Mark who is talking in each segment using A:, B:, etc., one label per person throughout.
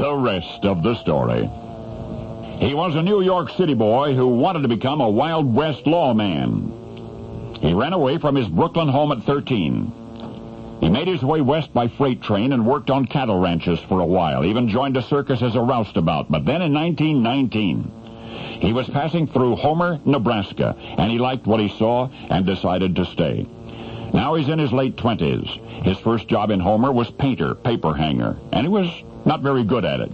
A: the rest of the story. He was a New York City boy who wanted to become a Wild West lawman. He ran away from his Brooklyn home at 13. He made his way west by freight train and worked on cattle ranches for a while, even joined a circus as a roustabout. But then in 1919, he was passing through Homer, Nebraska, and he liked what he saw and decided to stay. Now he's in his late 20s. His first job in Homer was painter, paper hanger, and he was not very good at it.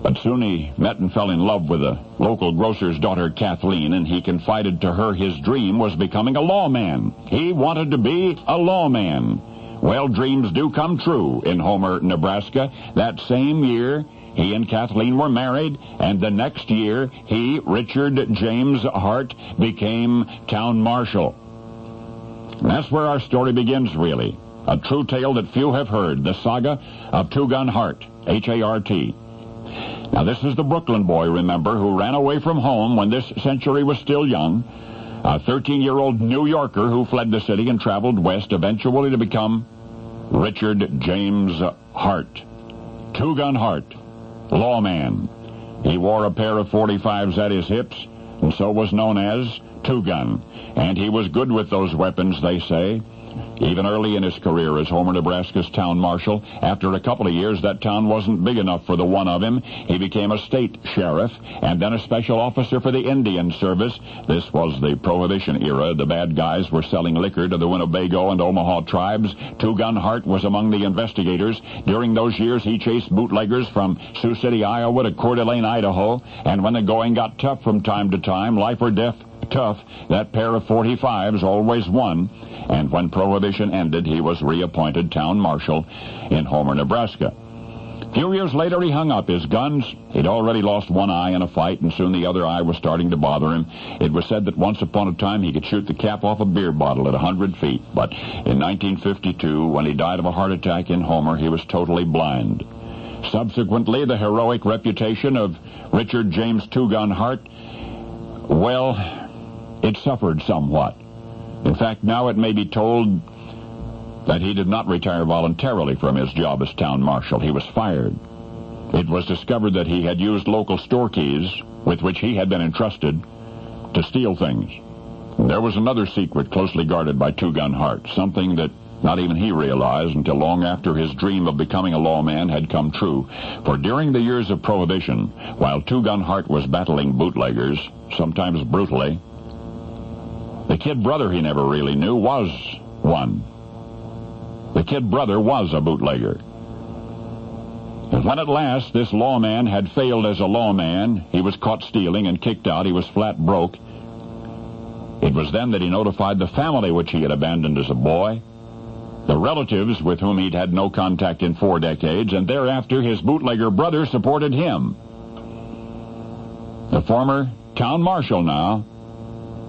A: But soon he met and fell in love with a local grocer's daughter, Kathleen, and he confided to her his dream was becoming a lawman. He wanted to be a lawman. Well, dreams do come true in Homer, Nebraska. That same year, he and Kathleen were married, and the next year, he, Richard James Hart, became town marshal. And that's where our story begins, really. A true tale that few have heard, the saga of Two-Gun Hart, H-A-R-T. Now, this is the Brooklyn boy, remember, who ran away from home when this century was still young. A 13-year-old New Yorker who fled the city and traveled west, eventually to become Richard James Hart. Two-Gun Hart, lawman. He wore a pair of .45s at his hips, and so was known as Two-Gun. And he was good with those weapons, they say. Even early in his career as Homer, Nebraska's town marshal, after a couple of years, that town wasn't big enough for the one of him. He became a state sheriff and then a special officer for the Indian Service. This was the Prohibition era. The bad guys were selling liquor to the Winnebago and Omaha tribes. Two-Gun Hart was among the investigators. During those years, he chased bootleggers from Sioux City, Iowa to Coeur d'Alene, Idaho. And when the going got tough from time to time, life or death tough, that pair of .45s always won. And when Prohibition ended, he was reappointed town marshal in Homer, Nebraska. A few years later, he hung up his guns. He'd already lost one eye in a fight, and soon the other eye was starting to bother him. It was said that once upon a time he could shoot the cap off a beer bottle at 100 feet. But in 1952, when he died of a heart attack in Homer, he was totally blind. Subsequently, the heroic reputation of Richard James Two-Gun Hart, well, it suffered somewhat. In fact, now it may be told that he did not retire voluntarily from his job as town marshal. He was fired. It was discovered that he had used local store keys, with which he had been entrusted, to steal things. And there was another secret closely guarded by Two-Gun Hart, something that not even he realized until long after his dream of becoming a lawman had come true. For during the years of Prohibition, while Two-Gun Hart was battling bootleggers, sometimes brutally, the kid brother he never really knew was one. The kid brother was a bootlegger. And when at last this lawman had failed as a lawman, he was caught stealing and kicked out, he was flat broke. It was then that he notified the family which he had abandoned as a boy, the relatives with whom he'd had no contact in 4 decades, and thereafter his bootlegger brother supported him. The former town marshal now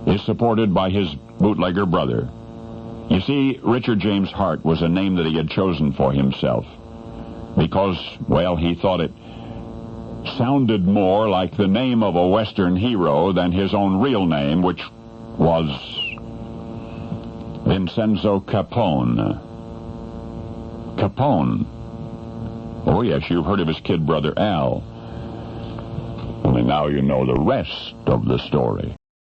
A: is supported by his bootlegger brother. You see, Richard James Hart was a name that he had chosen for himself because, well, he thought it sounded more like the name of a Western hero than his own real name, which was Vincenzo Capone. Capone. Oh, yes, you've heard of his kid brother Al. Only now you know the rest of the story.